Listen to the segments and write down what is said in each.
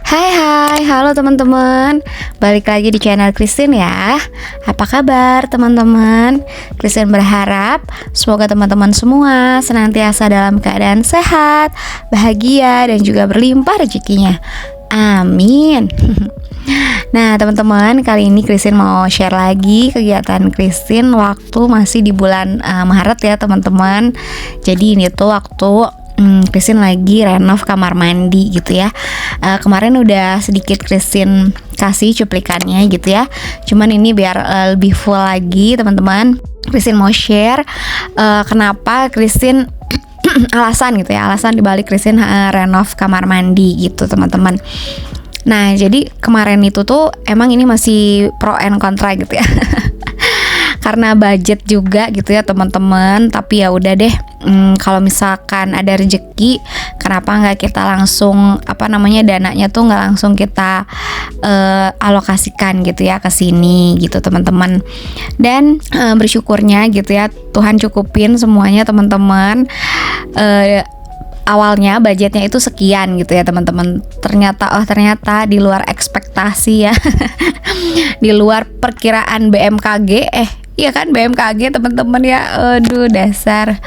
Halo teman-teman. Balik lagi di channel Christine ya. Apa kabar teman-teman? Christine berharap semoga teman-teman semua senantiasa dalam keadaan sehat, bahagia, dan juga berlimpah rezekinya. Amin. Nah teman-teman, kali ini Christine mau share lagi kegiatan Christine waktu masih di bulan Maret ya teman-teman. Jadi ini tuh waktu Christine lagi renov kamar mandi gitu ya. Kemarin udah sedikit Christine kasih cuplikannya gitu ya. Cuman ini biar lebih full lagi teman-teman, Christine mau share kenapa Christine alasan gitu ya, alasan dibalik Christine renov kamar mandi gitu teman-teman. Nah jadi kemarin itu tuh emang ini masih pro and kontra gitu ya. Karena budget juga gitu ya teman-teman. Tapi ya udah deh, kalau misalkan ada rezeki, kenapa nggak kita langsung dananya tuh nggak langsung kita alokasikan gitu ya ke sini gitu teman-teman. Dan bersyukurnya gitu ya, Tuhan cukupin semuanya teman-teman. Awalnya budgetnya itu sekian gitu ya teman-teman. Ternyata di luar ekspektasi ya. Di luar perkiraan BMKG. Iya kan, BMKG teman-teman ya. Aduh dasar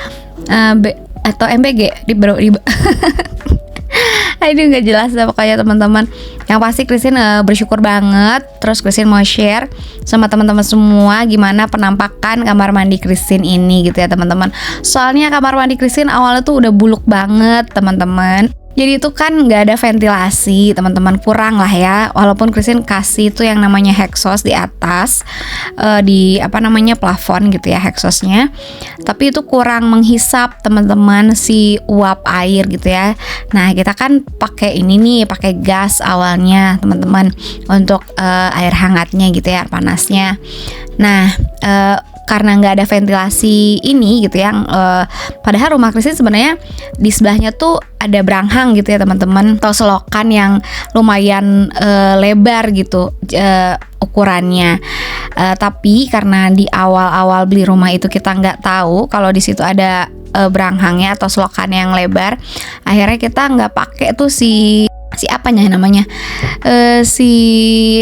atau MBG aduh nggak jelas lah pokoknya teman-teman. Yang pasti Christine bersyukur banget. Terus Christine mau share sama teman-teman semua gimana penampakan kamar mandi Christine ini gitu ya teman-teman. Soalnya kamar mandi Christine awalnya tuh udah buluk banget teman-teman. Jadi itu kan nggak ada ventilasi teman-teman, kurang lah ya. Walaupun Christine kasih itu yang namanya hexos di atas, di plafon gitu ya hexosnya, tapi itu kurang menghisap teman-teman si uap air gitu ya. Nah kita kan pakai ini nih, pakai gas awalnya teman-teman untuk air hangatnya gitu ya, air panasnya. Nah karena nggak ada ventilasi ini gitu ya, padahal rumah Christine sebenarnya di sebelahnya tuh ada beranghang gitu ya teman-teman, atau selokan yang lumayan lebar gitu ukurannya. Tapi karena di awal-awal beli rumah itu kita nggak tahu kalau di situ ada beranghangnya atau selokan yang lebar, akhirnya kita nggak pakai tuh si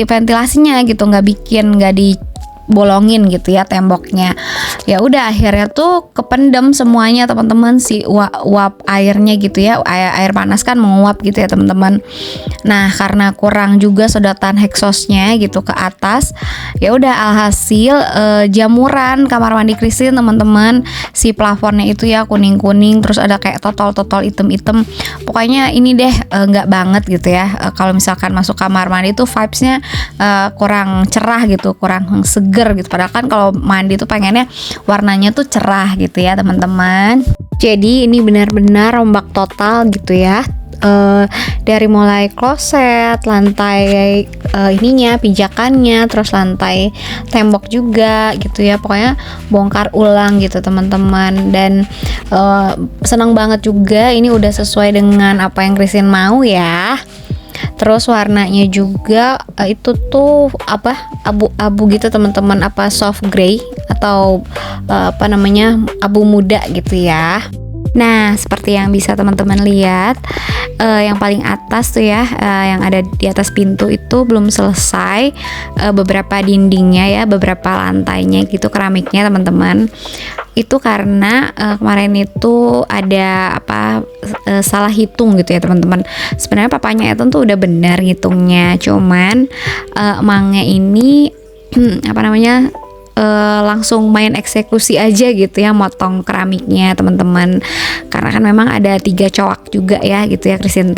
ventilasinya gitu, nggak dibolongin gitu ya temboknya. Ya udah akhirnya tuh kependem semuanya teman-teman, si uap airnya gitu ya, air panas kan menguap gitu ya teman-teman. Nah karena kurang juga sedotan hexosnya gitu ke atas, ya udah alhasil jamuran kamar mandi Christine teman-teman. Si plafonnya itu ya kuning-kuning, terus ada kayak totol-totol item-item. Pokoknya ini deh nggak banget gitu ya. Kalau misalkan masuk kamar mandi tuh vibesnya kurang cerah gitu, kurang seger gitu. Padahal kan kalau mandi tuh pengennya warnanya tuh cerah gitu ya teman-teman. Jadi ini benar-benar rombak total gitu ya. Dari mulai kloset, lantai pijakannya, terus lantai tembok juga gitu ya. Pokoknya bongkar ulang gitu teman-teman. Dan senang banget juga ini udah sesuai dengan apa yang Christine mau ya. Terus warnanya juga itu tuh abu-abu gitu teman-teman, soft gray atau abu muda gitu ya. Nah seperti yang bisa teman-teman lihat, yang paling atas tuh ya, yang ada di atas pintu itu belum selesai, beberapa dindingnya ya, beberapa lantainya gitu, keramiknya teman-teman. Itu karena kemarin itu ada salah hitung gitu ya teman-teman. Sebenarnya papanya Ethan tuh udah benar ngitungnya, cuman emangnya ini langsung main eksekusi aja gitu ya, motong keramiknya teman-teman. Karena kan memang ada 3 coak juga ya gitu ya Christine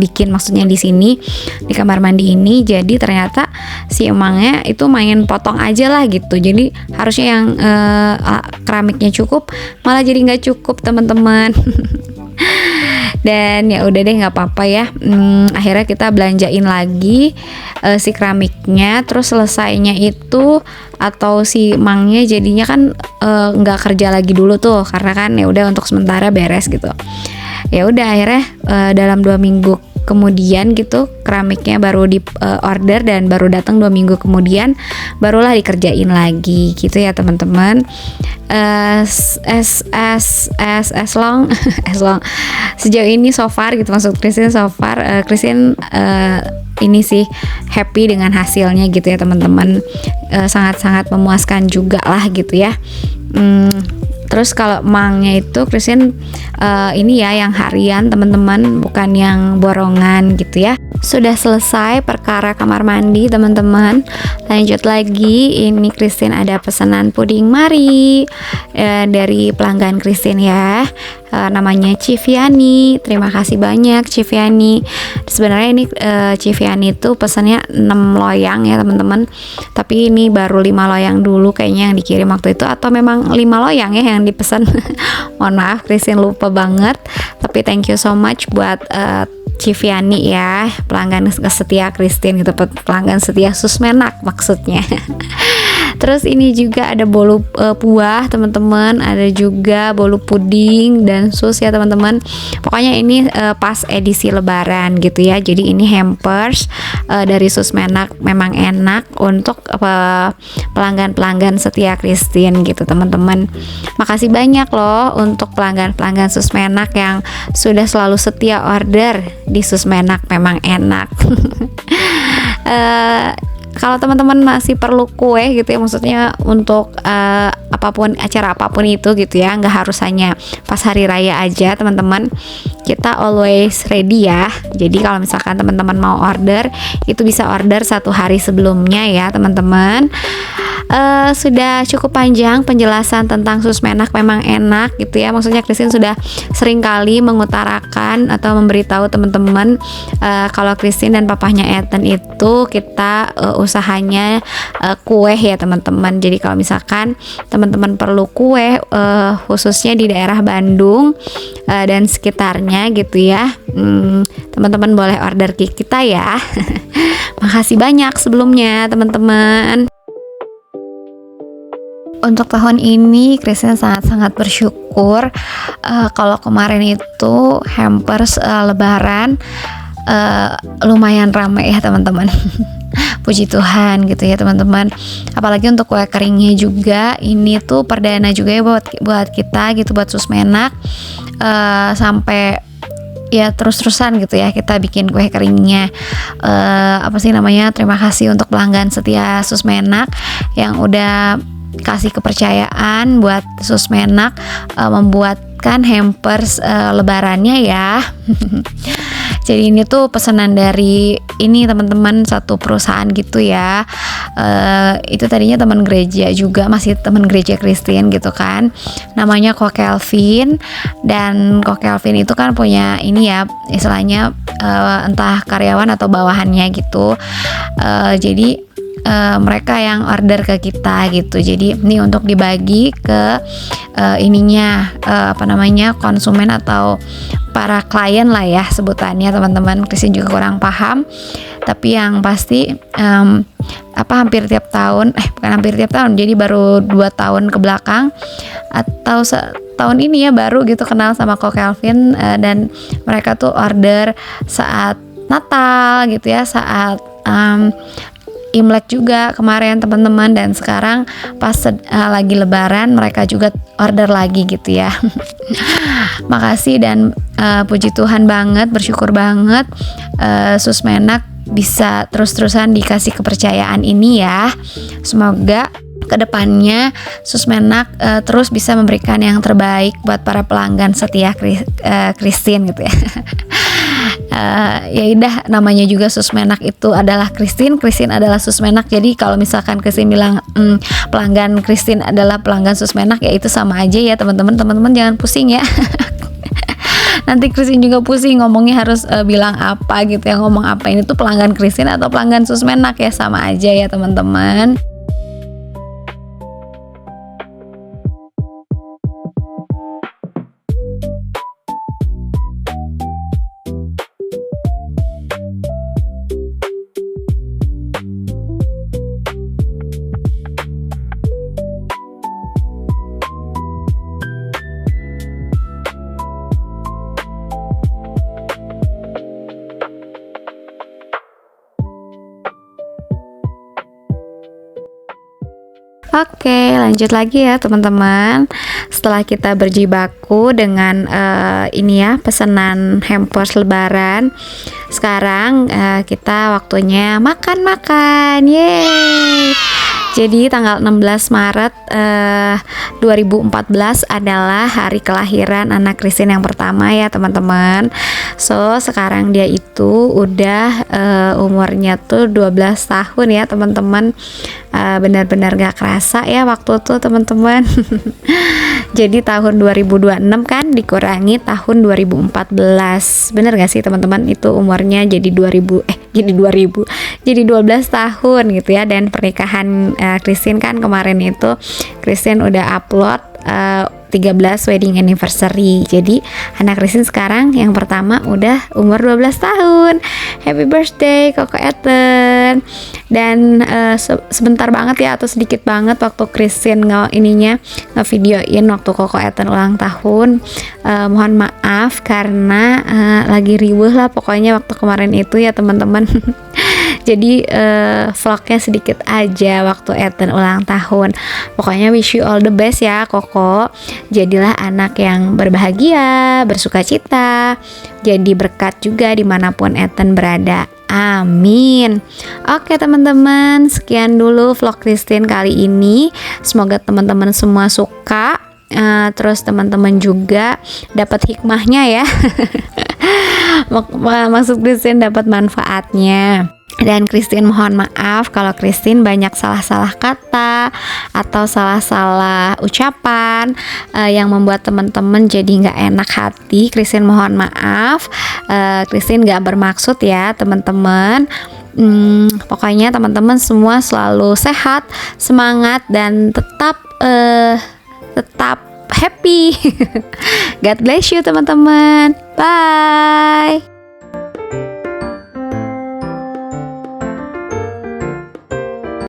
bikin maksudnya di sini di kamar mandi ini. Jadi ternyata si emangnya itu main potong aja lah gitu. Jadi harusnya yang keramiknya cukup, malah jadi nggak cukup teman-teman. Dan ya udah deh, nggak apa-apa ya. Akhirnya kita belanjain lagi si keramiknya. Terus selesainya itu atau si mangnya jadinya kan nggak kerja lagi dulu tuh, karena kan ya udah untuk sementara beres gitu. Ya udah akhirnya dalam 2 minggu kemudian gitu keramiknya baru di order dan baru datang 2 minggu kemudian barulah dikerjain lagi gitu ya teman-teman. As long as long sejauh ini so far gitu, maksud Christine so far Christine ini sih happy dengan hasilnya gitu ya teman-teman. Sangat-sangat memuaskan juga lah gitu ya. Terus kalau mangnya itu Christine ini ya yang harian teman-teman, bukan yang borongan gitu ya. Sudah selesai perkara kamar mandi teman-teman. Lanjut lagi, ini Christine ada pesanan puding Mari dari pelanggan Christine ya. Namanya Civiani. Terima kasih banyak Civiani. Sebenarnya ini Civiani itu pesannya 6 loyang ya teman-teman. Tapi ini baru 5 loyang dulu kayaknya yang dikirim waktu itu, atau memang 5 loyang ya yang dipesan. Mohon maaf Christine lupa banget. Tapi thank you so much buat Civiani ya, pelanggan setia Christine gitu, pelanggan setia Susmenak maksudnya. Terus ini juga ada bolu buah teman-teman, ada juga bolu puding dan sus ya teman-teman. Pokoknya ini pas edisi lebaran gitu ya. Jadi ini hampers dari Susmenak, memang enak untuk pelanggan-pelanggan setia Christine gitu teman-teman. Makasih banyak loh untuk pelanggan-pelanggan Susmenak yang sudah selalu setia order di Susmenak, memang enak. Kalau teman-teman masih perlu kue gitu ya, maksudnya untuk apapun, acara apapun itu gitu ya, nggak harus hanya pas hari raya aja teman-teman, kita always ready ya. Jadi kalau misalkan teman-teman mau order, itu bisa order 1 hari sebelumnya ya teman-teman. Sudah cukup panjang penjelasan tentang Susmenak, memang enak gitu ya. Maksudnya Christine sudah sering kali mengutarakan atau memberitahu teman-teman kalau Christine dan papahnya Ethan itu kita usahanya kue ya teman-teman. Jadi kalau misalkan teman-teman perlu kue khususnya di daerah Bandung dan sekitarnya gitu ya, teman-teman boleh order ke kita ya. Makasih banyak sebelumnya teman-teman. Untuk tahun ini Christine sangat-sangat bersyukur. Kalau kemarin itu hampers lebaran lumayan ramai ya teman-teman. Puji Tuhan gitu ya teman-teman. Apalagi untuk kue keringnya juga, ini tuh perdana juga ya buat kita gitu, buat Susmenak. Sampai ya terus-terusan gitu ya kita bikin kue keringnya. Terima kasih untuk pelanggan setia Susmenak yang udah kasih kepercayaan buat Susmenak membuatkan hampers lebarannya ya. Jadi ini tuh pesanan dari ini teman-teman, satu perusahaan gitu ya. Itu tadinya teman gereja juga, masih teman gereja Christine gitu kan. Namanya Ko Kelvin, dan Ko Kelvin itu kan punya ini ya, istilahnya entah karyawan atau bawahannya gitu. Jadi mereka yang order ke kita gitu. Jadi ini untuk dibagi ke konsumen atau para klien lah ya sebutannya teman-teman. Christine juga kurang paham, tapi yang pasti hampir tiap tahun, bukan hampir tiap tahun, jadi baru 2 tahun ke belakang atau tahun ini ya baru gitu kenal sama Ko Kelvin, dan mereka tuh order saat Natal gitu ya, saat Imlek juga kemarin teman-teman, dan sekarang pas lagi lebaran mereka juga order lagi gitu ya. Makasih dan puji Tuhan banget, bersyukur banget Susmenak bisa terus-terusan dikasih kepercayaan ini ya. Semoga kedepannya Susmenak terus bisa memberikan yang terbaik buat para pelanggan setia Christine gitu ya. Ya udah, namanya juga Susmenak itu adalah Christine adalah Susmenak. Jadi kalau misalkan Christine bilang pelanggan Christine adalah pelanggan Susmenak, ya itu sama aja ya teman-teman. Teman-teman jangan pusing ya. Nanti Christine juga pusing ngomongnya harus bilang apa gitu ya, ngomong apa ini tuh pelanggan Christine atau pelanggan Susmenak, ya sama aja ya teman-teman. Oke, lanjut lagi ya teman-teman. Setelah kita berjibaku dengan ini ya, pesanan hampers lebaran, sekarang kita waktunya makan-makan. Yeay. Jadi tanggal 16 Maret 2014 adalah hari kelahiran anak Christine yang pertama ya teman-teman. So sekarang dia itu udah umurnya tuh 12 tahun ya teman-teman. Benar-benar gak kerasa ya waktu tuh teman-teman. Jadi tahun 2026 kan dikurangi tahun 2014. Bener gak sih teman-teman, itu umurnya jadi 12 tahun gitu ya. Dan pernikahan Christine kan kemarin itu Christine udah upload 13 wedding anniversary. Jadi anak Christine sekarang yang pertama udah umur 12 tahun. Happy birthday Koko Ethan. Dan sebentar banget ya, atau sedikit banget waktu Christine ngevideoin waktu Koko Ethan ulang tahun. Mohon maaf karena lagi riuh lah pokoknya waktu kemarin itu ya teman-teman. Jadi vlognya sedikit aja waktu Ethan ulang tahun. Pokoknya wish you all the best ya Koko. Jadilah anak yang berbahagia, bersuka cita, jadi berkat juga dimanapun Ethan berada. Amin. Oke teman-teman, sekian dulu vlog Christine kali ini. Semoga teman-teman semua suka. Terus teman-teman juga dapat hikmahnya ya. Maksud Christine dapat manfaatnya. Dan Christine mohon maaf kalau Christine banyak salah-salah kata atau salah-salah ucapan yang membuat teman-teman jadi nggak enak hati. Christine mohon maaf. Christine nggak bermaksud ya teman-teman. Pokoknya teman-teman semua selalu sehat, semangat, dan tetap happy. God bless you teman-teman. Bye.